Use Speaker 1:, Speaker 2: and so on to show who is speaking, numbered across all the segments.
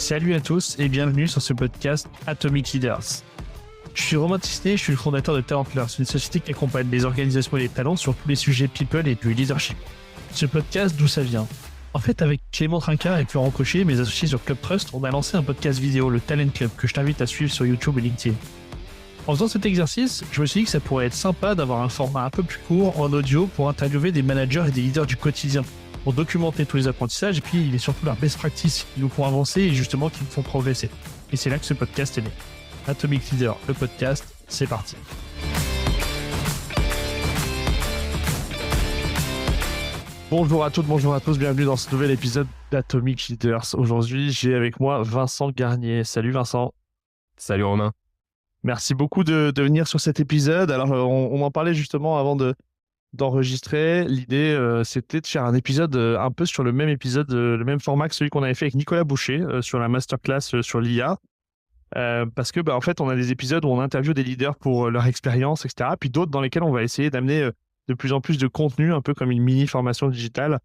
Speaker 1: Salut à tous et bienvenue sur ce podcast Atomic Leaders. Je suis Romain Tisné, je suis le fondateur de Talentlers, une société qui accompagne les organisations et les talents sur tous les sujets people et du leadership. Ce podcast, d'où ça vient? En fait, avec Clément Trinquart et Florent Cochet, mes associés sur Club Trust, on a lancé un podcast vidéo, le Talent Club, que je t'invite à suivre sur YouTube et LinkedIn. En faisant cet exercice, je me suis dit que ça pourrait être sympa d'avoir un format un peu plus court en audio pour interviewer des managers et des leaders du quotidien, pour documenter tous les apprentissages et puis surtout leurs best practices qui nous font avancer et justement qui nous font progresser. Et c'est là que ce podcast est né. Atomic Leader, le podcast, c'est parti. Bonjour à toutes, bonjour à tous, bienvenue dans ce nouvel épisode d'Atomic Leaders. Aujourd'hui, j'ai avec moi Vincent Garnier. Salut Vincent.
Speaker 2: Salut Romain.
Speaker 1: Merci beaucoup de venir sur cet épisode. Alors, on en parlait justement avant d'enregistrer. L'idée, c'était de faire un épisode un peu sur le même épisode, le même format que celui qu'on avait fait avec Nicolas Boucher sur la masterclass sur l'IA. Parce que, en fait, on a des épisodes où on interviewe des leaders pour leur expérience, etc. Puis d'autres dans lesquels on va essayer d'amener de plus en plus de contenu, un peu comme une mini formation digitale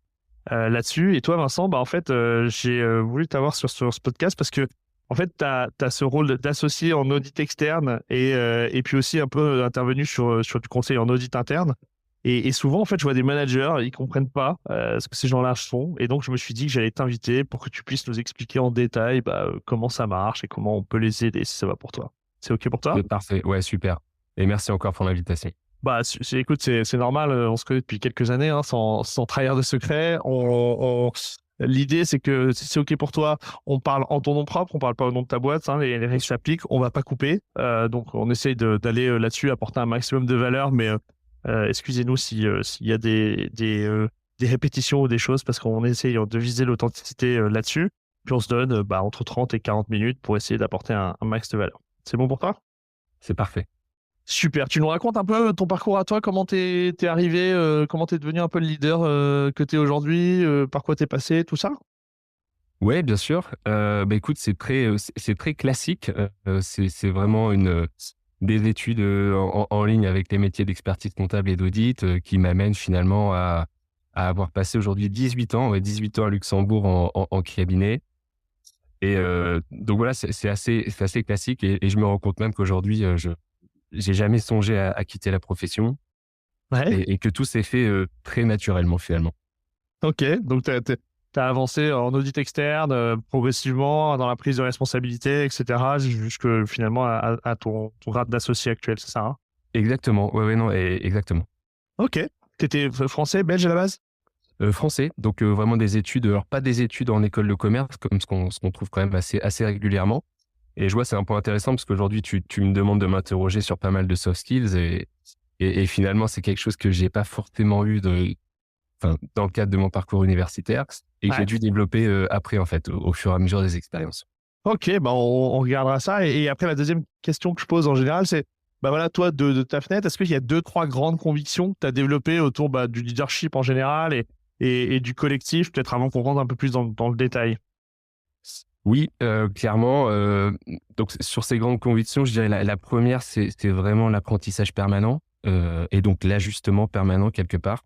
Speaker 1: là-dessus. Et toi, Vincent, en fait, j'ai voulu t'avoir sur ce podcast parce que en fait, tu as ce rôle d'associé en audit externe et puis aussi un peu intervenu sur du conseil en audit interne. Et souvent, en fait, je vois des managers, ils comprennent pas ce que ces gens-là font. Et donc, je me suis dit que j'allais t'inviter pour que tu puisses nous expliquer en détail comment ça marche et comment on peut les aider si ça va pour toi. C'est OK pour toi?
Speaker 2: Parfait, ouais, super. Et merci encore pour l'invitation.
Speaker 1: Écoute, c'est normal, on se connaît depuis quelques années, hein, sans trahir de secret. L'idée, c'est que si c'est OK pour toi, on parle en ton nom propre, on parle pas au nom de ta boîte, hein, les règles s'appliquent, on va pas couper. Donc, on essaye d'aller là-dessus, apporter un maximum de valeur, mais excusez-nous s'il y a des répétitions ou des choses, parce qu'on essaye de viser l'authenticité là-dessus. Puis on se donne entre 30 et 40 minutes pour essayer d'apporter un max de valeur. C'est bon pour toi?
Speaker 2: C'est parfait.
Speaker 1: Super. Tu nous racontes un peu ton parcours à toi, comment t'es arrivé, comment t'es devenu un peu le leader que t'es aujourd'hui, par quoi t'es passé, tout ça?
Speaker 2: Ouais, bien sûr. Écoute, c'est très classique. C'est vraiment des études en ligne avec les métiers d'expertise comptable et d'audit qui m'amènent finalement à avoir passé aujourd'hui 18 ans à Luxembourg en cabinet. Et donc voilà, c'est assez classique et je me rends compte même qu'aujourd'hui, j'ai jamais songé à quitter la profession
Speaker 1: Ouais.
Speaker 2: et que tout s'est fait très naturellement finalement.
Speaker 1: OK. Donc, t'as avancé en audit externe, progressivement dans la prise de responsabilité, etc., jusque finalement à ton grade d'associé actuel, c'est ça, hein?
Speaker 2: Exactement, ouais, non, exactement.
Speaker 1: OK. T'étais français, belge à la base?
Speaker 2: Français, donc vraiment des études, alors pas des études en école de commerce comme ce qu'on trouve quand même assez régulièrement. Et je vois, c'est un point intéressant parce qu'aujourd'hui, tu me demandes de m'interroger sur pas mal de soft skills et finalement, c'est quelque chose que j'ai pas forcément eu dans le cadre de mon parcours universitaire et que j'ai
Speaker 1: Ouais.
Speaker 2: dû développer après, en fait, au fur et à mesure des expériences.
Speaker 1: OK, on regardera ça. Et après, la deuxième question que je pose en général, c'est, voilà, toi, de ta fenêtre, est-ce qu'il y a 2-3 grandes convictions que tu as développées autour du leadership en général et du collectif, peut-être avant qu'on rentre un peu plus dans le détail?
Speaker 2: Oui, clairement, donc sur ces grandes convictions, je dirais la première, c'est vraiment l'apprentissage permanent, et donc l'ajustement permanent quelque part.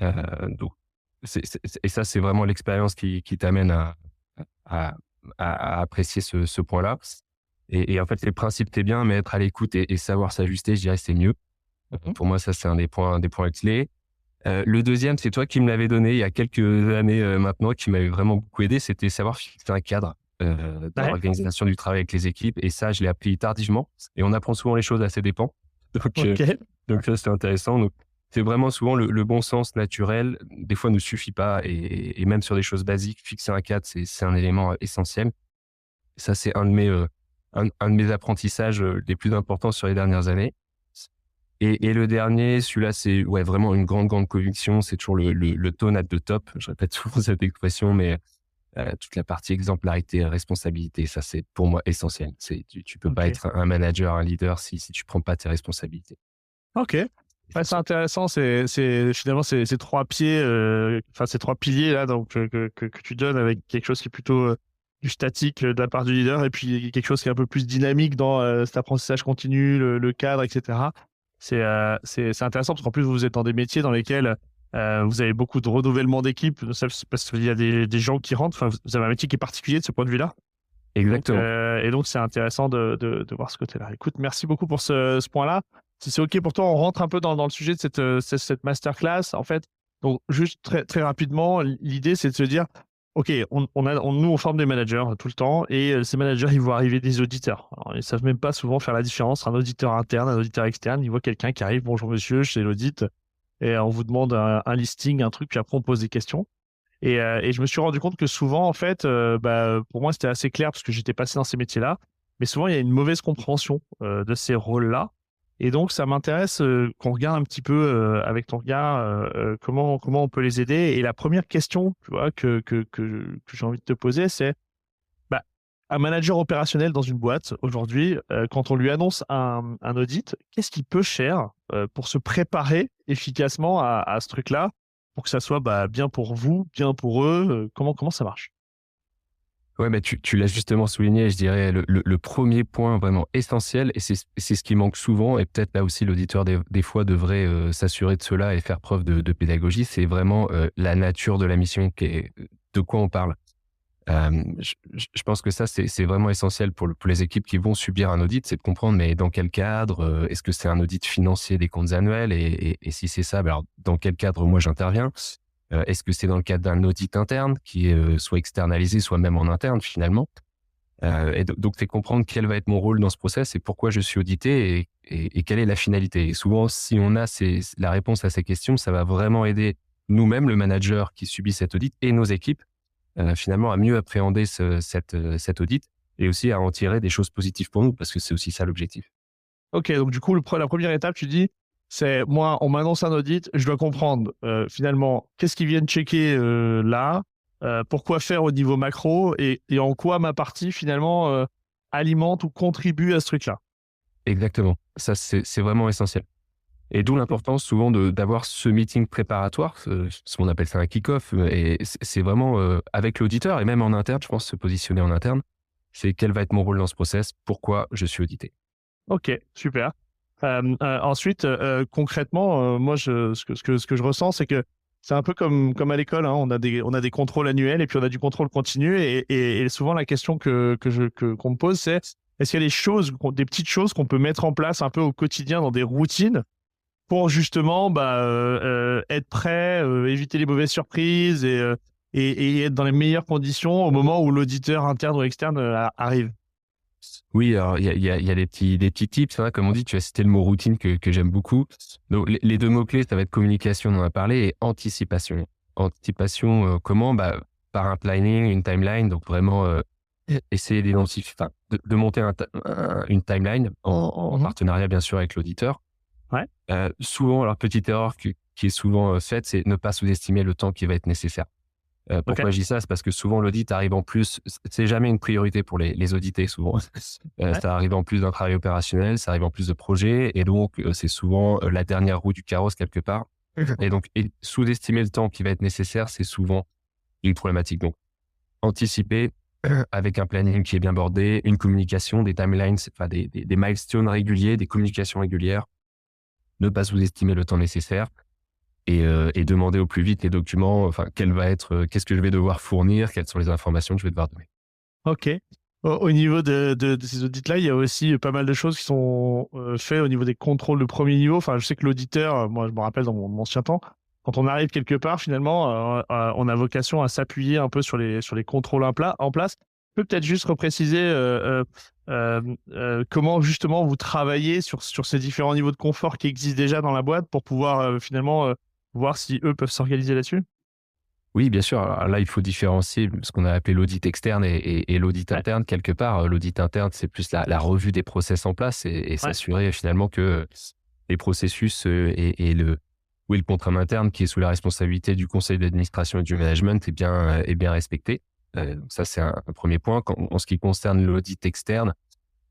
Speaker 2: Donc et ça, c'est vraiment l'expérience qui t'amène à à apprécier ce point-là. Et en fait, les principes, c'est bien, mais être à l'écoute et savoir s'ajuster, je dirais, c'est mieux.
Speaker 1: Mmh.
Speaker 2: Pour moi, ça, c'est un des points clés. Le deuxième, c'est toi qui me l'avais donné il y a quelques années, maintenant, qui m'avait vraiment beaucoup aidé, c'était savoir fixer un cadre, dans
Speaker 1: Ouais.
Speaker 2: l'organisation du travail avec les équipes et ça, je l'ai appris tardivement et on apprend souvent les choses à ses dépens.
Speaker 1: OK.
Speaker 2: Donc ça, c'est intéressant. Donc c'est vraiment souvent le bon sens naturel, des fois, ne suffit pas et même sur des choses basiques, fixer un cadre, c'est un élément essentiel. Ça, c'est un de mes apprentissages, les plus importants sur les dernières années. Et le dernier, celui-là, c'est ouais, vraiment une grande conviction, c'est toujours le tone at the top. Je répète souvent cette expression, mais toute la partie exemplarité, responsabilité, ça, c'est pour moi essentiel. Tu peux pas
Speaker 1: OK.
Speaker 2: être un manager, un leader si tu prends pas tes responsabilités.
Speaker 1: OK. Ouais, c'est intéressant. Finalement, ces 3 pieds, ces 3 piliers là, donc que tu donnes avec quelque chose qui est plutôt du statique de la part du leader et puis quelque chose qui est un peu plus dynamique dans cet apprentissage continu, le cadre, etc. C'est intéressant parce qu'en plus, vous êtes dans des métiers dans lesquels vous avez beaucoup de renouvellement d'équipe, parce qu'il y a des gens qui rentrent. Enfin, vous avez un métier qui est particulier de ce point de vue-là?
Speaker 2: Exactement.
Speaker 1: Et donc, c'est intéressant de voir ce côté-là. Écoute, merci beaucoup pour ce point-là. Si c'est OK pour toi, on rentre un peu dans le sujet de cette masterclass. En fait, donc, juste très, très rapidement, l'idée, c'est de se dire, OK, nous, on forme des managers tout le temps et ces managers, ils voient arriver des auditeurs. Alors, ils savent même pas souvent faire la différence. Un auditeur interne, un auditeur externe, ils voient quelqu'un qui arrive, bonjour monsieur, chez l'audit, et on vous demande un listing, un truc, puis après, on pose des questions. Et je me suis rendu compte que souvent, en fait, pour moi, c'était assez clair parce que j'étais passé dans ces métiers-là. Mais souvent, il y a une mauvaise compréhension de ces rôles-là. Et donc, ça m'intéresse qu'on regarde un petit peu avec ton regard comment on peut les aider. Et la première question, tu vois, que j'ai envie de te poser, c'est bah, un manager opérationnel dans une boîte aujourd'hui, quand on lui annonce un audit, qu'est-ce qu'il peut faire pour se préparer efficacement à ce truc-là, pour que ça soit bien pour vous, bien pour eux, comment ça marche?
Speaker 2: Ouais, bah, tu l'as justement souligné, je dirais le 1er point vraiment essentiel et c'est ce qui manque souvent et peut-être là aussi l'auditeur des fois devrait, s'assurer de cela et faire preuve de pédagogie, c'est vraiment, la nature de la mission qui est de quoi on parle. Je pense que ça, c'est vraiment essentiel pour les équipes qui vont subir un audit, c'est de comprendre, mais dans quel cadre, est-ce que c'est un audit financier des comptes annuels et si c'est ça, bah, alors dans quel cadre moi j'interviens? Est-ce que c'est dans le cadre d'un audit interne qui est, soit externalisé, soit même en interne finalement? Et donc c'est comprendre quel va être mon rôle dans ce process et pourquoi je suis audité et quelle est la finalité. Et souvent, si on a la réponse à ces questions, ça va vraiment aider nous-mêmes, le manager qui subit cet audit et nos équipes, finalement à mieux appréhender cet audit et aussi à en tirer des choses positives pour nous parce que c'est aussi ça l'objectif.
Speaker 1: OK, donc du coup, la première étape, tu dis, c'est moi, on m'annonce un audit, je dois comprendre, finalement, qu'est-ce qu'ils viennent checker, là? Pourquoi faire au niveau macro et en quoi ma partie, finalement, alimente ou contribue à ce truc-là?
Speaker 2: Exactement. Ça, c'est vraiment essentiel. Et d'où l'importance souvent d'avoir ce meeting préparatoire, ce qu'on appelle ça un kick-off, et c'est vraiment, avec l'auditeur et même en interne, je pense se positionner en interne. C'est quel va être mon rôle dans ce process? Pourquoi je suis audité?
Speaker 1: OK, super. Ensuite, concrètement, moi, ce que je ressens, c'est que c'est un peu comme à l'école, hein. On a des contrôles annuels et puis on a du contrôle continu et souvent la question qu'on me pose, c'est: est-ce qu'il y a des petites choses qu'on peut mettre en place un peu au quotidien dans des routines pour justement, être prêt, éviter les mauvaises surprises et être dans les meilleures conditions au moment où l'auditeur interne ou externe, arrive?
Speaker 2: Oui, alors il y a des petits tips, hein, comme on dit, tu as cité le mot routine que j'aime beaucoup. Donc les 2 mots clés, ça va être communication, on en a parlé et anticipation. Anticipation, comment? Bah, par un planning, une timeline, donc vraiment, essayer d'identifier enfin, de monter une timeline en
Speaker 1: Mmh.
Speaker 2: partenariat bien sûr avec l'auditeur.
Speaker 1: Ouais.
Speaker 2: Souvent, alors petite erreur qui est souvent, faite, c'est ne pas sous-estimer le temps qui va être nécessaire.
Speaker 1: OK.
Speaker 2: Pourquoi je dis ça? C'est parce que souvent l'audit arrive en plus c'est jamais une priorité pour les audités souvent.
Speaker 1: Ouais.
Speaker 2: Ça arrive en plus d'un travail opérationnel, ça arrive en plus de projets et donc c'est souvent, la dernière roue du carrosse quelque part et donc sous-estimer le temps qui va être nécessaire, c'est souvent une problématique. Donc anticiper avec un planning qui est bien bordé, une communication, des timelines, enfin des milestones réguliers, des communications régulières, ne pas sous-estimer le temps nécessaire et demander au plus vite les documents, enfin, qu'est-ce que je vais devoir fournir, quelles sont les informations que je vais devoir donner.
Speaker 1: OK. Au niveau de ces audits-là, il y a aussi pas mal de choses qui sont, faites au niveau des contrôles de premier niveau. Enfin, je sais que l'auditeur, moi, je me rappelle dans mon ancien temps, quand on arrive quelque part, finalement, on a vocation à s'appuyer un peu sur les contrôles en place. Tu peux peut-être juste repréciser, comment justement vous travaillez sur ces différents niveaux de confort qui existent déjà dans la boîte pour pouvoir, finalement, voir si eux peuvent s'organiser là-dessus?
Speaker 2: Oui, bien sûr, alors là, il faut différencier ce qu'on a appelé l'audit externe et l'audit
Speaker 1: Ouais,
Speaker 2: interne. Quelque part, l'audit interne, c'est plus la revue des process en place et
Speaker 1: ouais.
Speaker 2: s'assurer finalement que les processus, et le contrat interne qui est sous la responsabilité du conseil d'administration et du management est bien respecté. Donc ça, c'est un 1er point. En ce qui concerne l'audit externe,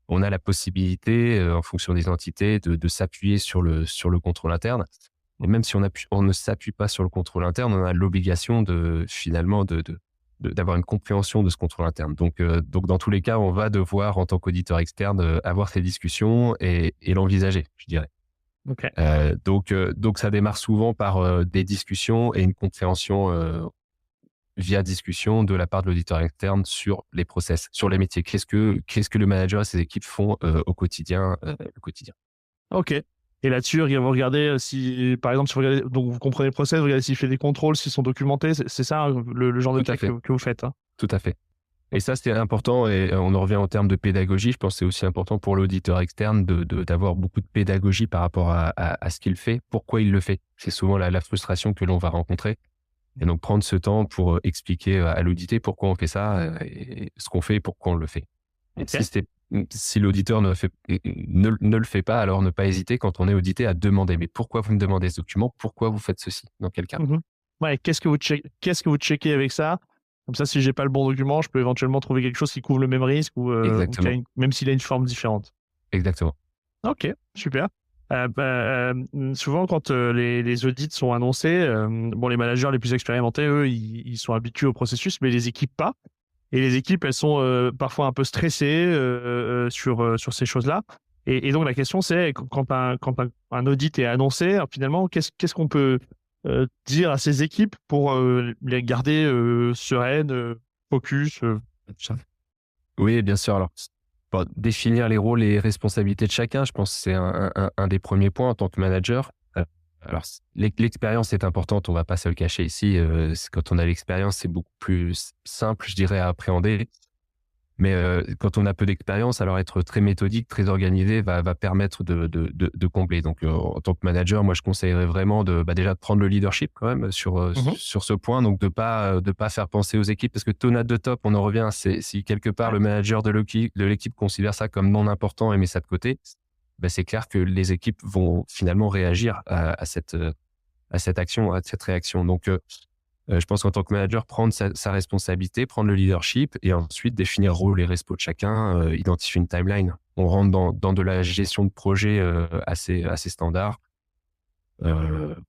Speaker 2: on a la possibilité, en fonction des entités, de s'appuyer sur le contrôle interne. Et même si on ne s'appuie pas sur le contrôle interne, on a l'obligation finalement d'avoir une compréhension de ce contrôle interne. Donc dans tous les cas, on va devoir, en tant qu'auditeur externe, avoir ces discussions et l'envisager, je dirais.
Speaker 1: OK.
Speaker 2: Donc ça démarre souvent par, des discussions et une compréhension, via discussion de la part de l'auditeur externe sur les process, sur les métiers. Qu'est-ce que le manager et ses équipes font au quotidien, le quotidien.
Speaker 1: Ok. Et là-dessus, vous regardez si, par exemple, si vous regardez, donc vous comprenez le process, vous regardez s'il fait des contrôles, s'ils sont documentés, c'est ça le genre de
Speaker 2: Tout à
Speaker 1: check
Speaker 2: fait,
Speaker 1: que vous faites, hein.
Speaker 2: tout à fait. Et ça, c'est important et on en revient en termes de pédagogie. Je pense que c'est aussi important pour l'auditeur externe d'avoir beaucoup de pédagogie par rapport à ce qu'il fait, pourquoi il le fait. C'est souvent la frustration que l'on va rencontrer. Et donc, prendre ce temps pour expliquer à l'audité pourquoi on fait ça et ce qu'on fait et pourquoi on le fait. Et
Speaker 1: Ok.
Speaker 2: si l'auditeur ne le fait pas, alors ne pas hésiter quand on est audité à demander, mais pourquoi vous me demandez ce document? Pourquoi vous faites ceci? Dans quel cadre?
Speaker 1: Mhm. Ouais, qu'est-ce que vous checkez avec ça? Comme ça, si j'ai pas le bon document, je peux éventuellement trouver quelque chose qui couvre le même risque ou
Speaker 2: Exactement,
Speaker 1: même s'il a une forme différente.
Speaker 2: exactement.
Speaker 1: Ok, super. Souvent, quand les audits sont annoncés, bon, les managers les plus expérimentés, eux, ils sont habitués au processus, mais les équipes pas. Et les équipes, elles sont parfois un peu stressées sur ces choses-là. Et donc, la question, c'est quand un audit est annoncé, alors, finalement, qu'est-ce qu'on peut dire à ces équipes pour les garder sereines, focus ça.
Speaker 2: Oui, bien sûr. Alors, bon, définir les rôles et responsabilités de chacun, je pense que c'est un des premiers points en tant que manager. Alors, l'expérience est importante, on va pas se le cacher ici. Quand on a l'expérience, c'est beaucoup plus simple, je dirais, à appréhender. Mais quand on a peu d'expérience, alors être très méthodique, très organisé va permettre de combler. Donc, en tant que manager, moi, je conseillerais vraiment déjà de prendre le leadership quand même
Speaker 1: Mhm.
Speaker 2: sur ce point. Donc, de pas faire penser aux équipes parce que tonade de top, on en revient. C'est si quelque part
Speaker 1: Ouais.
Speaker 2: le manager de l'équipe considère ça comme non important et met ça de côté, ben, c'est clair que les équipes vont finalement réagir à cette action, à cette réaction. Donc, je pense qu'en tant que manager, prendre sa responsabilité, prendre le leadership et ensuite définir rôle et respo de chacun, identifier une timeline. On rentre dans de la gestion de projet assez standard,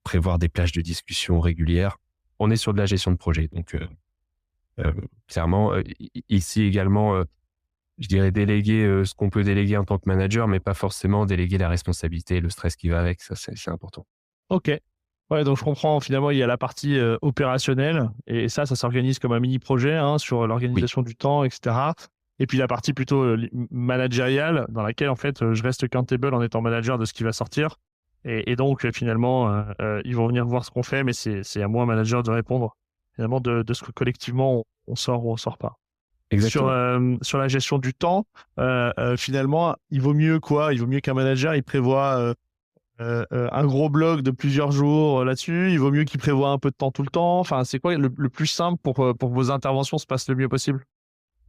Speaker 2: prévoir des plages de discussion régulières. On est sur de la gestion de projet. Donc, clairement, ici également, je dirais déléguer ce qu'on peut déléguer en tant que manager, mais pas forcément déléguer la responsabilité et le stress qui va avec. Ça, c'est important.
Speaker 1: Ok. Ouais, donc je comprends, finalement, il y a la partie opérationnelle, et ça s'organise comme un mini-projet hein, sur
Speaker 2: Oui,
Speaker 1: l'organisation du temps, etc. Et puis la partie plutôt managériale, dans laquelle, en fait, je reste accountable en étant manager de ce qui va sortir. Et donc, finalement, ils vont venir voir ce qu'on fait, mais c'est à moi, manager, de répondre, finalement, de ce que collectivement, on sort ou on sort pas.
Speaker 2: exactement.
Speaker 1: Sur la gestion du temps, finalement, il vaut mieux quoi? Il vaut mieux qu'un manager, il prévoit un gros bloc de plusieurs jours là-dessus. Il vaut mieux qu'il prévoie un peu de temps tout le temps. Enfin, c'est quoi le plus simple pour que vos interventions se passent le mieux possible?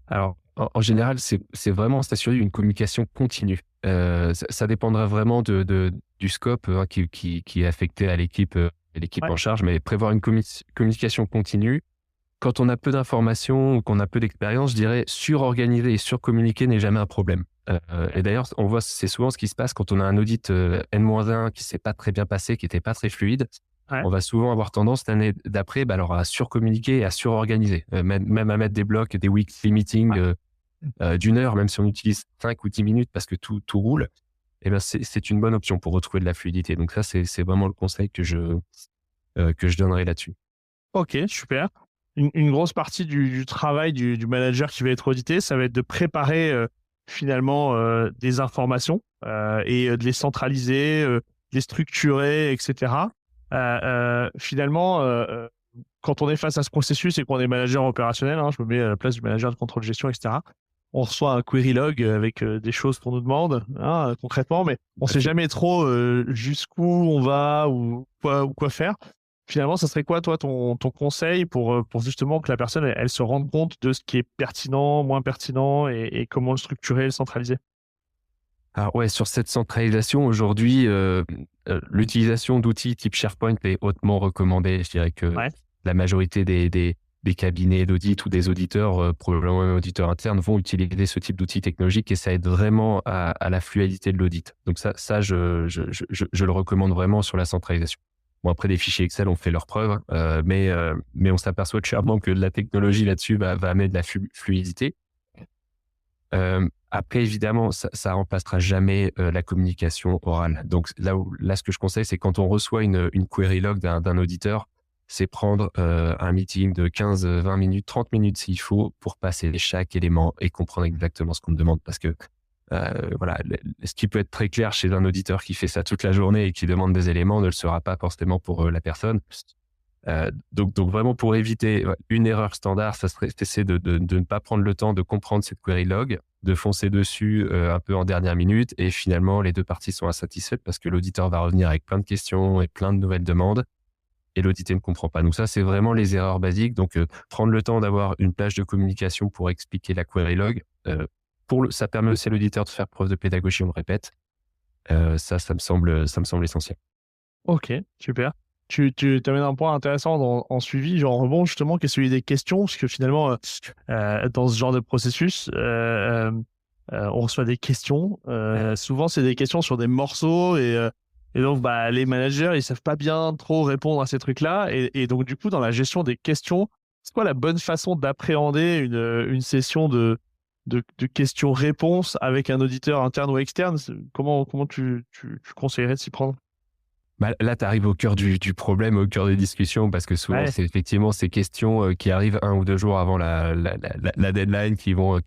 Speaker 2: Alors, en général, c'est vraiment s'assurer une communication continue. Ça dépendra vraiment du scope, hein, qui est affecté à l'équipe
Speaker 1: Ouais,
Speaker 2: en charge, mais prévoir une communication continue. Quand on a peu d'informations ou qu'on a peu d'expérience, je dirais surorganiser et surcommuniquer n'est jamais un problème. Et d'ailleurs, on voit c'est souvent ce qui se passe quand on a un audit, N-1 qui s'est pas très bien passé, qui était pas très fluide.
Speaker 1: ouais,
Speaker 2: On va souvent avoir tendance l'année d'après, alors à surcommuniquer et à surorganiser, même à mettre des blocs, des weekly meetings,
Speaker 1: ouais.
Speaker 2: d'1 heure, même si on utilise 5 ou 10 minutes parce que tout roule, et ben, c'est une bonne option pour retrouver de la fluidité. Donc ça, c'est vraiment le conseil que je donnerais là-dessus.
Speaker 1: Ok, super. Une grosse partie du travail du manager qui va être audité, ça va être de préparer finalement des informations et de les centraliser, de les structurer, etc. Finalement, quand on est face à ce processus et qu'on est manager opérationnel, hein, je me mets à la place du manager de contrôle de gestion, etc. On reçoit un query log avec des choses qu'on nous demande hein, concrètement, mais on
Speaker 2: Tout à
Speaker 1: sait
Speaker 2: fait.
Speaker 1: jamais trop jusqu'où on va ou quoi faire. Finalement, ça serait quoi, toi, ton conseil pour justement que la personne, elle se rende compte de ce qui est pertinent, moins pertinent et comment le structurer, le centraliser?
Speaker 2: Alors ouais, sur cette centralisation aujourd'hui, l'utilisation d'outils type SharePoint est hautement recommandée. Je dirais que
Speaker 1: Ouais,
Speaker 2: la majorité des cabinets d'audit ou des auditeurs, probablement même auditeurs internes, vont utiliser ce type d'outils technologiques et ça aide vraiment à la fluidité de l'audit. Donc ça je le recommande vraiment sur la centralisation. Bon après des fichiers Excel ont fait leurs preuves, hein, mais on s'aperçoit clairement que la technologie là-dessus va amener de la fluidité. Après évidemment, ça remplacera jamais, la communication orale. Donc là ce que je conseille, c'est quand on reçoit une query log d'un auditeur, c'est prendre un meeting de 15, 20 minutes, 30 minutes s'il faut pour passer chaque élément et comprendre exactement ce qu'on me demande. Parce que voilà, ce qui peut être très clair chez un auditeur qui fait ça toute la journée et qui demande des éléments ne le sera pas forcément pour la personne. Donc vraiment pour éviter une erreur standard, ça serait c'est de ne pas prendre le temps de comprendre cette query log, de foncer dessus un peu en dernière minute et finalement les deux parties sont insatisfaites parce que l'auditeur va revenir avec plein de questions et plein de nouvelles demandes et l'auditeur ne comprend pas. Donc ça, c'est vraiment les erreurs basiques. Donc prendre le temps d'avoir une plage de communication pour expliquer la query log, ça permet aussi à l'auditeur de faire preuve de pédagogie, on le répète. Ça me semble essentiel.
Speaker 1: Ok, super. Tu amènes un point intéressant en suivi, genre en rebond justement, qui est celui des questions, parce que finalement, dans ce genre de processus, on reçoit des questions. Souvent, c'est des questions sur des morceaux et donc bah, les managers, ils savent pas bien trop répondre à ces trucs-là. Et donc du coup, dans la gestion des questions, c'est quoi la bonne façon d'appréhender une session de questions-réponses avec un auditeur interne ou externe? Comment tu conseillerais de s'y prendre?
Speaker 2: Bah, là, tu arrives au cœur du problème, au cœur des discussions, parce que souvent,
Speaker 1: Ouais.
Speaker 2: c'est effectivement ces questions qui arrivent 1 ou 2 jours avant la deadline qui vont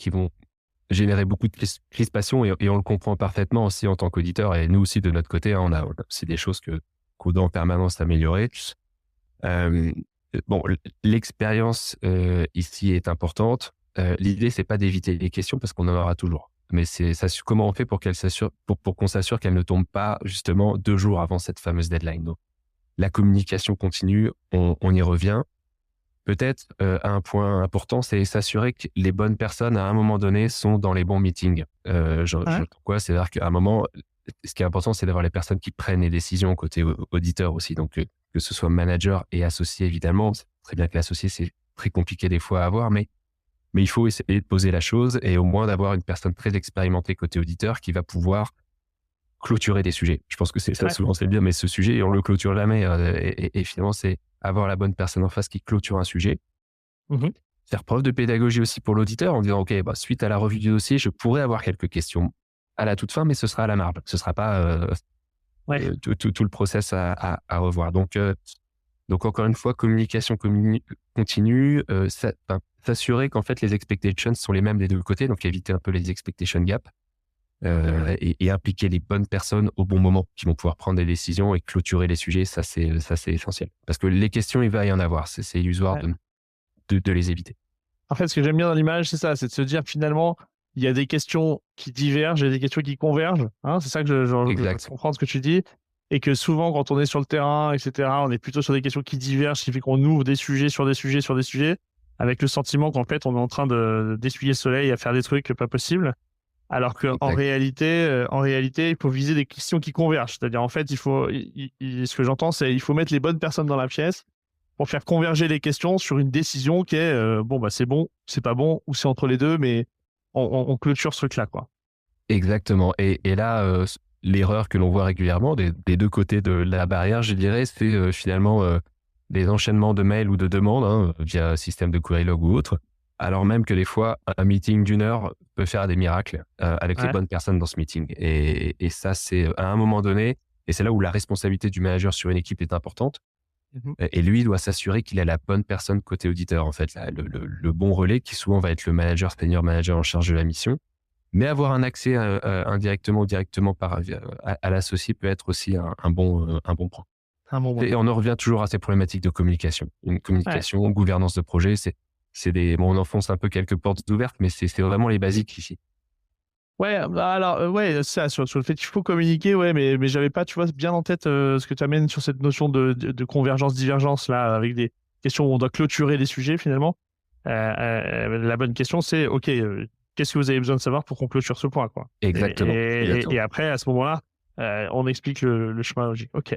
Speaker 2: générer beaucoup de crispation et on le comprend parfaitement aussi en tant qu'auditeur et nous aussi de notre côté, hein, on a aussi des choses qu'on doit en permanence améliorer. Hem, bon, l'expérience, ici est importante. L'idée, c'est pas d'éviter les questions parce qu'on en aura toujours. Mais c'est comment on fait pour pour qu'on s'assure qu'elles ne tombent pas justement 2 jours avant cette fameuse deadline. Donc la communication continue, on y revient. Peut-être, un point important, c'est s'assurer que les bonnes personnes à un moment donné sont dans les bons meetings.
Speaker 1: Ouais.
Speaker 2: Pourquoi? C'est-à-dire qu'à un moment, ce qui est important, c'est d'avoir les personnes qui prennent les décisions côté auditeur aussi. Donc, que ce soit manager et associé évidemment. C'est très bien que l'associé, c'est très compliqué des fois à avoir, mais il faut essayer de poser la chose et au moins d'avoir une personne très expérimentée côté auditeur qui va pouvoir clôturer des sujets. Je pense que c'est ça
Speaker 1: Ouais.
Speaker 2: souvent, c'est bien, mais ce sujet, on le clôture jamais, et finalement, c'est avoir la bonne personne en face qui clôture un sujet.
Speaker 1: Mmh.
Speaker 2: Faire preuve de pédagogie aussi pour l'auditeur en disant: «OK, bah, suite à la revue du dossier, je pourrais avoir quelques questions à la toute fin, mais ce sera à la marge. Ce sera pas,
Speaker 1: Ouais.
Speaker 2: tout le process à revoir». Donc encore une fois, communication continue, s'assurer qu'en fait les expectations sont les mêmes des 2 côtés, donc éviter un peu les expectation gap, et impliquer les bonnes personnes au bon moment, qui vont pouvoir prendre des décisions et clôturer les sujets. Ça c'est essentiel. Parce que les questions, il va y en avoir. C'est illusoire
Speaker 1: Ouais.
Speaker 2: de les éviter.
Speaker 1: En fait, ce que j'aime bien dans l'image, c'est ça, c'est de se dire finalement, il y a des questions qui divergent et des questions qui convergent, hein. C'est ça que je
Speaker 2: Exact.
Speaker 1: comprends ce que tu dis et que souvent quand on est sur le terrain et cetera, on est plutôt sur des questions qui divergent, ce qui fait qu'on ouvre des sujets sur des sujets sur des sujets, avec le sentiment qu'en fait, on est en train d'essuyer le soleil à faire des trucs pas possibles. Alors qu'en
Speaker 2: Exact.
Speaker 1: réalité, il faut viser des questions qui convergent. C'est-à-dire, en fait, il faut ce que j'entends, c'est il faut mettre les bonnes personnes dans la pièce pour faire converger les questions sur une décision qui est, bon, bah, c'est bon, c'est pas bon ou c'est entre les 2, mais on clôture ce truc-là, quoi.
Speaker 2: Exactement et là, l'erreur que l'on voit régulièrement des 2 côtés de la barrière, je dirais, c'est, finalement, des enchaînements de mails ou de demandes, hein, via système de query log ou autre. Alors même que des fois, un meeting d'1 heure peut faire des miracles, avec les
Speaker 1: Ouais.
Speaker 2: bonnes personnes dans ce meeting et ça, c'est, à un moment donné et c'est là où la responsabilité du manager sur une équipe est importante
Speaker 1: Mmh.
Speaker 2: et lui, il doit s'assurer qu'il a la bonne personne côté auditeur, en fait, là, le bon relais qui souvent va être le manager, senior manager en charge de la mission. Mais avoir un accès, indirectement ou directement à l'associé peut être aussi un bon point.
Speaker 1: Un bon moment.
Speaker 2: Et on en revient toujours à ces problématiques de communication. Une
Speaker 1: Ouais.
Speaker 2: communication, gouvernance de projet, c'est des bon, on enfonce un peu quelques portes ouvertes, mais c'est vraiment les basiques ici.
Speaker 1: Ouais, bah, alors, ouais, ça, sur le fait qu'il faut communiquer, ouais, mais j'avais pas, tu vois, bien en tête, ce que tu amènes sur cette notion de convergence-divergence, là, avec des questions où on doit clôturer les sujets, finalement. La bonne question, c'est: «OK, qu'est-ce que vous avez besoin de savoir pour qu'on clôture ce point, quoi?»
Speaker 2: Exactement,
Speaker 1: Et
Speaker 2: exactement.
Speaker 1: après, à ce moment-là, on explique le chemin logique. OK.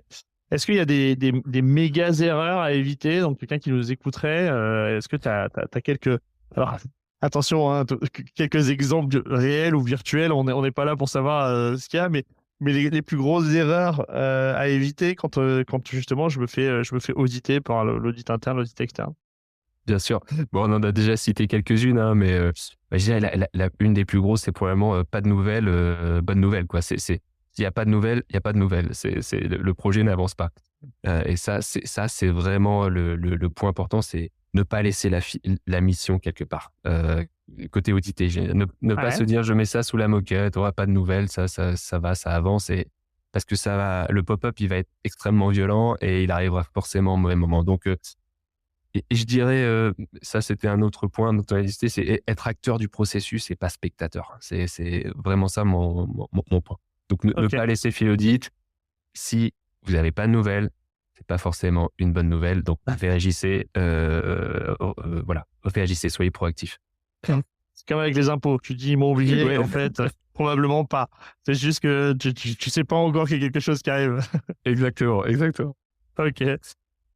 Speaker 1: Est-ce qu'il y a des méga erreurs à éviter? Donc quelqu'un qui nous écouterait, est-ce que tu as quelques alors attention, hein, quelques exemples réels ou virtuels, on n'est pas là pour savoir ce qu'il y a, mais les plus grosses erreurs à éviter quand justement je me fais auditer par l'audit interne, l'audit externe.
Speaker 2: Bien sûr. Bon, on en a déjà cité quelques-unes, hein, mais bah, je dirais la une des plus grosses, c'est probablement, pas de nouvelles, bonnes nouvelles, quoi. S'il y a pas de nouvelles, il y a pas de nouvelles. C'est le projet n'avance pas. Et ça, c'est vraiment le point important, c'est ne pas laisser la mission quelque part. Côté audité, ne pas
Speaker 1: Ouais.
Speaker 2: se dire: «Je mets ça sous la moquette, on aura pas de nouvelles, ça va, ça avance» et parce que ça va le pop-up, il va être extrêmement violent et il arrivera forcément au mauvais moment. Donc et je dirais, ça c'était un autre point dont on a discuté, c'est être acteur du processus et pas spectateur. C'est vraiment ça mon point. Donc ne
Speaker 1: Ok.
Speaker 2: pas laisser filer l'audit. Si vous n'avez pas de nouvelles, c'est pas forcément une bonne nouvelle, donc réagissez, voilà, réagissez, soyez proactifs.
Speaker 1: C'est comme avec les impôts. Tu dis ils m'ont oublié, et
Speaker 2: Ouais,
Speaker 1: en fait, probablement pas. C'est juste que tu sais pas encore qu'il y a quelque chose qui arrive.
Speaker 2: exactement, exactement.
Speaker 1: Ok,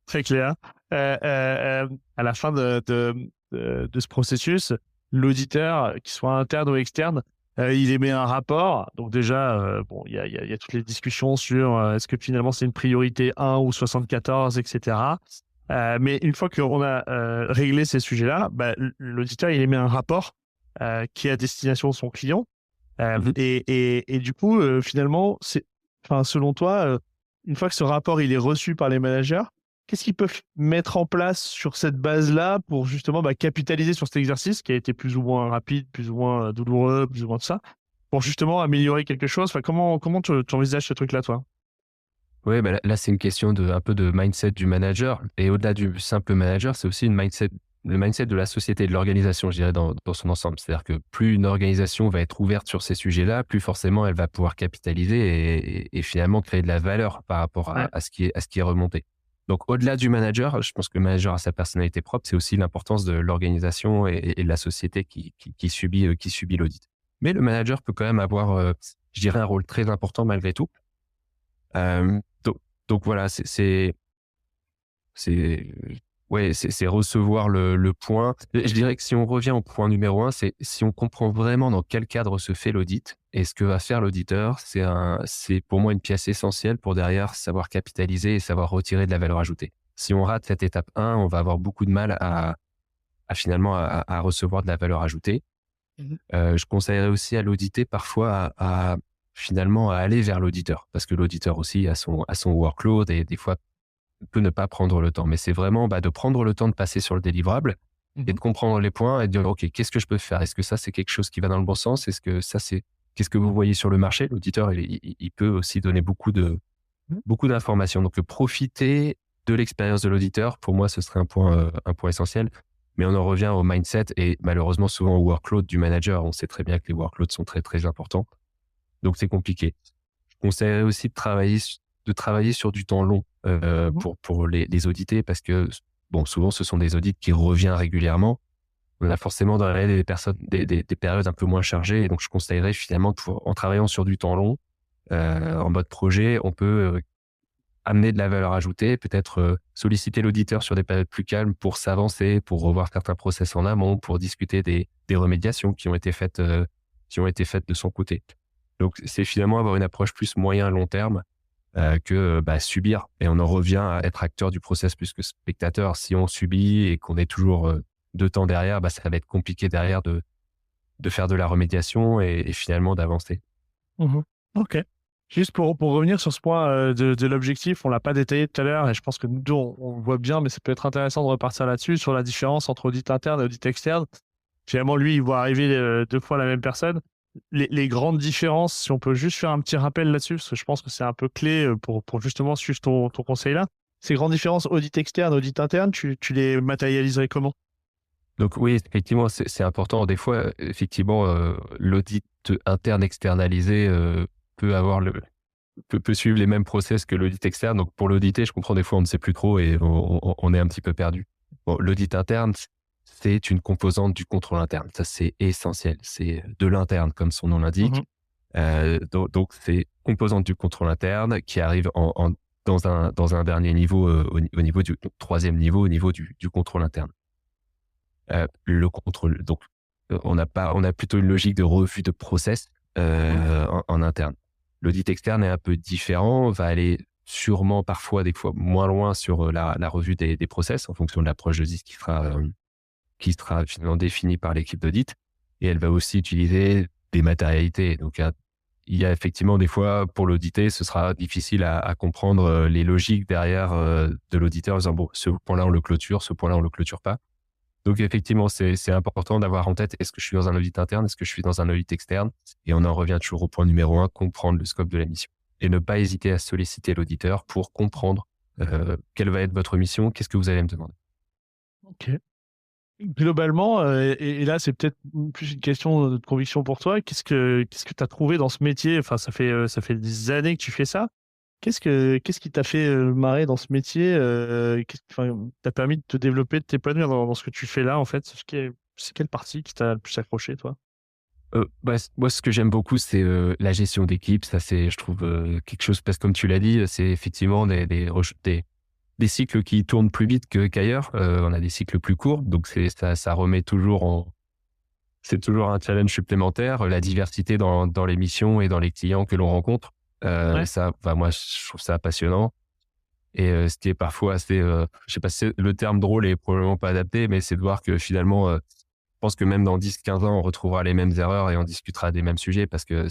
Speaker 1: très clair. À la fin de ce processus, l'auditeur, qu'il soit interne ou externe, il émet un rapport. Donc déjà, bon, il y a toutes les discussions sur est-ce que finalement c'est une priorité 1 ou 74, etc. Mais une fois qu'on a réglé ces sujets-là, bah, l'auditeur, il émet un rapport qui est à destination de son client.
Speaker 2: Mmh.
Speaker 1: Et du coup, finalement, enfin, selon toi, une fois que ce rapport il est reçu par les managers, qu'est-ce qu'ils peuvent mettre en place sur cette base-là pour justement bah, capitaliser sur cet exercice qui a été plus ou moins rapide, plus ou moins douloureux, plus ou moins de ça, pour justement améliorer quelque chose. Enfin, comment tu envisages ce truc-là, toi?
Speaker 2: Ouais, bah, là, c'est une question un peu de mindset du manager et au-delà du simple manager, c'est aussi le mindset de la société, de l'organisation, je dirais, dans son ensemble. C'est-à-dire que plus une organisation va être ouverte sur ces sujets-là, plus forcément elle va pouvoir capitaliser et finalement créer de la valeur par rapport
Speaker 1: Ouais.
Speaker 2: à ce qui est remonté. Donc au-delà du manager, je pense que le manager a sa personnalité propre, c'est aussi l'importance de l'organisation et de la société qui subit l'audit. Mais le manager peut quand même avoir, je dirais, un rôle très important malgré tout. Hem, donc voilà, c'est ouais, c'est recevoir le point. Je dirais que si on revient au point numéro un, c'est si on comprend vraiment dans quel cadre se fait l'audit et ce que va faire l'auditeur, c'est pour moi une pièce essentielle pour derrière savoir capitaliser et savoir retirer de la valeur ajoutée. Si on rate cette étape un, on va avoir beaucoup de mal à finalement à recevoir de la valeur ajoutée.
Speaker 1: Mhm.
Speaker 2: Je conseillerais aussi à l'audité parfois finalement à aller vers l'auditeur parce que l'auditeur aussi a son workload et des fois peut ne pas prendre le temps. Mais c'est vraiment, bah, de prendre le temps de passer sur le délivrable et
Speaker 1: Mhm.
Speaker 2: de comprendre les points et de dire: «OK, qu'est-ce que je peux faire? Est-ce que ça, c'est quelque chose qui va dans le bon sens? Est-ce que ça, c'est qu'est-ce que vous voyez sur le marché?» L'auditeur, il peut aussi donner beaucoup d'informations. Donc, profiter de l'expérience de l'auditeur, pour moi, ce serait un point essentiel. Mais on en revient au mindset et malheureusement souvent au workload du manager. On sait très bien que les workloads sont très, très importants. Donc c'est compliqué. Je conseillerais aussi de travailler sur du temps long,
Speaker 1: Mhm.
Speaker 2: pour les audités parce que bon, souvent ce sont des audits qui reviennent régulièrement. On a forcément dans l'année des périodes un peu moins chargées et donc je conseillerais finalement en travaillant sur du temps long, en mode projet, on peut, amener de la valeur ajoutée, peut-être, solliciter l'auditeur sur des périodes plus calmes pour s'avancer, pour revoir certains process en amont, pour discuter des remédiations qui ont été faites de son côté. Donc c'est finalement avoir une approche plus moyen-long terme, que, bah, subir et on en revient à être acteur du process plus que spectateur. Si on subit et qu'on est toujours, 2 temps derrière, bah, ça va être compliqué derrière de faire de la remédiation et finalement d'avancer.
Speaker 1: Mhm. Ok. Juste pour revenir sur ce point de l'objectif, on l'a pas détaillé tout à l'heure et je pense que nous deux, on le voit bien, mais ça peut être intéressant de repartir là-dessus, sur la différence entre audit interne et audit externe. Finalement, lui, il voit arriver deux fois la même personne. Les grandes différences, si on peut juste faire un petit rappel là-dessus, parce que je pense que c'est un peu clé pour justement suivre ton conseil là. Ces grandes différences, audit externe, audit interne, tu les matérialiserais comment?
Speaker 2: Donc oui, effectivement, c'est important. Des fois, effectivement, l'audit interne externalisé, peut avoir peut suivre les mêmes process que l'audit externe. Donc pour l'auditer, je comprends des fois on ne sait plus trop et on est un petit peu perdu. Bon, l'audit interne, c'est une composante du contrôle interne. Ça, c'est essentiel. C'est de l'interne, comme son nom l'indique.
Speaker 1: Mhm.
Speaker 2: Donc c'est composante du contrôle interne qui arrive dans un dernier niveau, au niveau du donc 3e niveau, au niveau du contrôle interne. Le contrôle donc, on a plutôt une logique de revue de process, en interne. L'audit externe est un peu différent, va aller sûrement parfois, des fois moins loin sur, la revue des process en fonction de l'approche d'audit qui sera finalement définie par l'équipe d'audit et elle va aussi utiliser des matérialités. Donc il y a effectivement des fois, pour l'audité, ce sera difficile à comprendre les logiques derrière de l'auditeur en disant, bon, ce point-là, on le clôture, ce point-là, on le clôture pas. Donc effectivement, c'est important d'avoir en tête, est-ce que je suis dans un audit interne, est-ce que je suis dans un audit externe? Et on en revient toujours au point numéro 1, comprendre le scope de la mission. Et ne pas hésiter à solliciter l'auditeur pour comprendre quelle va être votre mission, qu'est-ce que vous allez me demander.
Speaker 1: Ok. Globalement, et là, c'est peut-être plus une question de conviction pour toi. Qu'est-ce que tu as trouvé dans ce métier? Enfin, ça fait des années que tu fais ça. Qu'est-ce qui t'a fait marrer dans ce métier? Enfin, t'a permis de te développer, de t'épanouir dans ce que tu fais là, en fait? C'est quelle partie qui t'a le plus accroché, toi?
Speaker 2: Moi, ce que j'aime beaucoup, c'est la gestion d'équipe. Ça, c'est, je trouve, quelque chose, parce que comme tu l'as dit, c'est effectivement des cycles qui tournent plus vite qu'ailleurs. On a des cycles plus courts, donc ça remet toujours c'est toujours un challenge supplémentaire, la diversité dans les missions et dans les clients que l'on rencontre.
Speaker 1: Ouais.
Speaker 2: Ça, enfin, moi, je trouve ça passionnant. Et ce qui est parfois assez, je sais pas si le terme drôle est probablement pas adapté, mais c'est de voir que finalement, je pense que même dans 10-15 ans, on retrouvera les mêmes erreurs et on discutera des mêmes sujets, parce que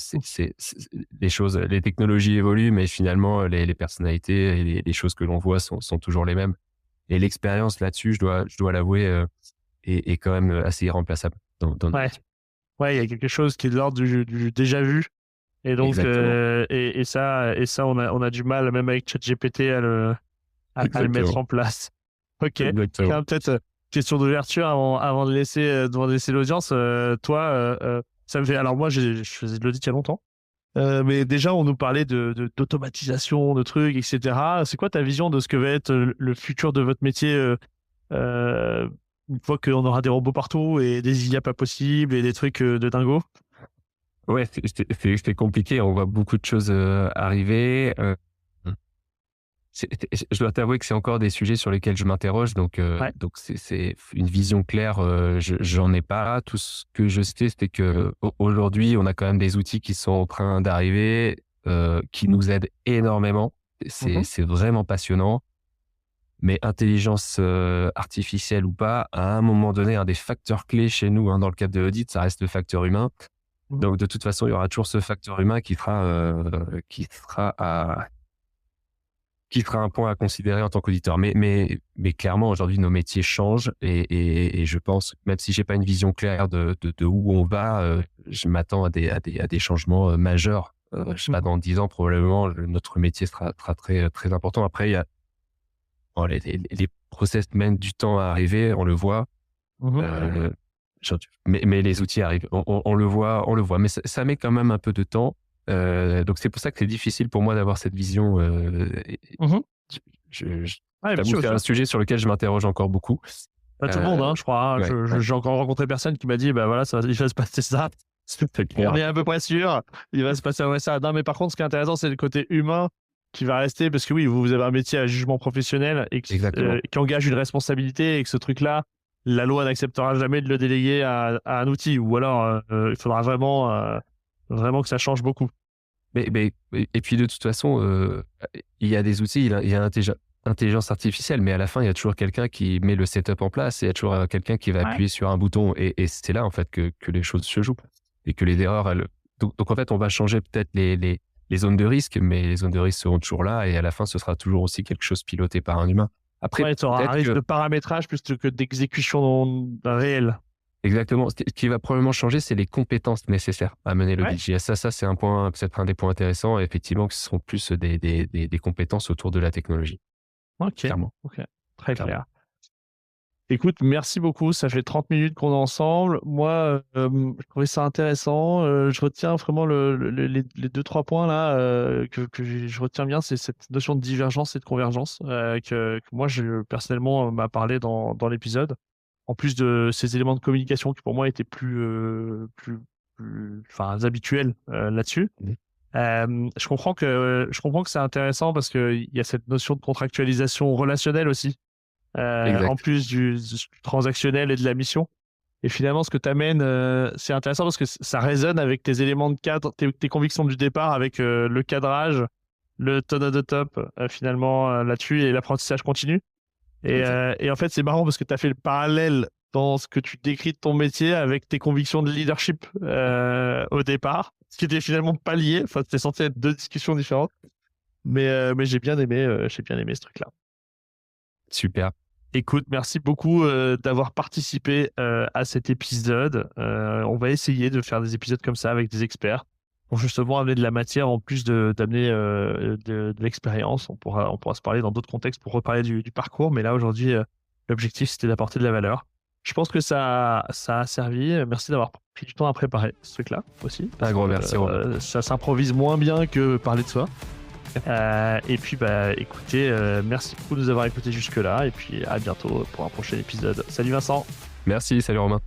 Speaker 2: les technologies évoluent, mais finalement, les personnalités et les choses que l'on voit sont toujours les mêmes. Et l'expérience là-dessus, je dois l'avouer, est quand même assez irremplaçable dans nos
Speaker 1: Ouais.
Speaker 2: métiers.
Speaker 1: Ouais, il y a quelque chose qui est de l'ordre du déjà vu. Et donc,
Speaker 2: Exactement,
Speaker 1: et ça, on a du mal, même avec ChatGPT, à le mettre
Speaker 2: exactement,
Speaker 1: en place. Ok.
Speaker 2: exactement.
Speaker 1: Tiens, peut-être question d'ouverture avant de laisser l'audience. Toi, ça me fait. Alors moi, je faisais de l'audit il y a longtemps, mais déjà on nous parlait d'automatisation, de trucs, etc. C'est quoi ta vision de ce que va être le futur de votre métier euh, une fois qu'on aura des robots partout et des IA pas possibles et des trucs de dingo?
Speaker 2: Ouais, c'est compliqué. On voit beaucoup de choses arriver. Je dois t'avouer que c'est encore des sujets sur lesquels je m'interroge,
Speaker 1: Ouais.
Speaker 2: donc c'est une vision claire, j'en ai pas. Tout ce que je sais, c'est que aujourd'hui, on a quand même des outils qui sont en train d'arriver, qui nous aident énormément.
Speaker 1: Mhm.
Speaker 2: C'est vraiment passionnant, mais intelligence artificielle ou pas, à un moment donné, un des facteurs clés chez nous, hein, dans le cadre de l'audit, ça reste le facteur humain.
Speaker 1: Mhm.
Speaker 2: Donc de toute façon, il y aura toujours ce facteur humain qui sera un point à considérer en tant qu'auditeur. Mais clairement, aujourd'hui, nos métiers changent et je pense, même si j'ai pas une vision claire de où on va, je m'attends à des changements majeurs. Je sais pas,
Speaker 1: Mhm.
Speaker 2: dans 10 ans, probablement, notre métier sera très, très important. Après, il y a, bon, les process mènent du temps à arriver, on le voit.
Speaker 1: Mhm.
Speaker 2: Euh, mais les outils arrivent, on le voit, mais ça met quand même un peu de temps. Donc c'est pour ça que c'est difficile pour moi d'avoir cette vision.
Speaker 1: Mhm.
Speaker 2: Je
Speaker 1: Ouais, bien
Speaker 2: t'avoue
Speaker 1: sûr,
Speaker 2: que
Speaker 1: bien
Speaker 2: c'est un
Speaker 1: sûr.
Speaker 2: sujet sur lequel je m'interroge encore beaucoup.
Speaker 1: Pas tout le monde,
Speaker 2: Euh,
Speaker 1: hein, je crois, hein.
Speaker 2: ouais, ouais,
Speaker 1: J'ai encore rencontré personne qui m'a dit, bah voilà, il va se passer ça.
Speaker 2: c'est
Speaker 1: On
Speaker 2: clair.
Speaker 1: est à peu près sûr, il va se passer ouais, ça. Non, mais par contre, ce qui est intéressant, c'est le côté humain qui va rester, parce que oui, vous avez un métier à jugement professionnel et
Speaker 2: Exactement.
Speaker 1: qui engage une responsabilité et que ce truc-là, la loi n'acceptera jamais de le déléguer à un outil, ou alors il faudra vraiment que ça change beaucoup.
Speaker 2: Et puis de toute façon, il y a des outils, il y a intelligence artificielle, mais à la fin, il y a toujours quelqu'un qui met le setup en place et il y a toujours quelqu'un qui va
Speaker 1: Ouais.
Speaker 2: appuyer sur un bouton et c'est là, en fait, que les choses se jouent et que les erreurs, donc en fait, on va changer peut-être les zones de risque, mais les zones de risque seront toujours là et à la fin, ce sera toujours aussi quelque chose piloté par un humain. Après,
Speaker 1: Ouais, tu auras un
Speaker 2: peut-être
Speaker 1: risque
Speaker 2: que
Speaker 1: de paramétrage plus que d'exécution réelle.
Speaker 2: exactement, ce qui va probablement changer, c'est les compétences nécessaires à mener
Speaker 1: Ouais.
Speaker 2: l'audit JS. Ça, c'est un point, peut-être un des points intéressants, et effectivement, que ce seront plus des compétences autour de la technologie.
Speaker 1: Ok.
Speaker 2: Clairement,
Speaker 1: Ok. Très
Speaker 2: clairement.
Speaker 1: clair. Écoute, merci beaucoup. Ça fait 30 minutes qu'on est ensemble. Moi, je trouvais ça intéressant. Je retiens vraiment les deux, trois points là je retiens bien, c'est cette notion de divergence et de convergence que moi, personnellement, m'a parlé dans l'épisode. En plus de ces éléments de communication qui pour moi étaient enfin, habituels là-dessus.
Speaker 2: Mmh.
Speaker 1: Je comprends que c'est intéressant parce qu'il y a cette notion de contractualisation relationnelle aussi en
Speaker 2: Exact.
Speaker 1: plus du transactionnel et de la mission. Et finalement, ce que tu amènes, c'est intéressant parce que ça résonne avec tes éléments de cadre, tes convictions du départ, avec le cadrage, le tonneau de top, finalement, là-dessus, et l'apprentissage continu.
Speaker 2: Exact.
Speaker 1: Et en fait, c'est marrant parce que tu as fait le parallèle dans ce que tu décris de ton métier avec tes convictions de leadership au départ, ce qui était finalement pas lié. Enfin, c'était censé être 2 discussions différentes. Mais j'ai bien aimé ce truc-là.
Speaker 2: Super.
Speaker 1: Écoute, merci beaucoup d'avoir participé à cet épisode. On va essayer de faire des épisodes comme ça avec des experts pour justement amener de la matière en plus d'amener de l'expérience. On pourra se parler dans d'autres contextes pour reparler du parcours. Mais là, aujourd'hui, l'objectif, c'était d'apporter de la valeur. Je pense que ça a servi. Merci d'avoir pris du temps à préparer ce truc-là aussi.
Speaker 2: Un grand merci, Romain.
Speaker 1: Ça s'improvise moins bien que parler de soi. Et puis, écoutez, merci beaucoup de nous avoir écoutés jusque-là. Et puis, à bientôt pour un prochain épisode. Salut Vincent.
Speaker 2: Merci, salut Romain.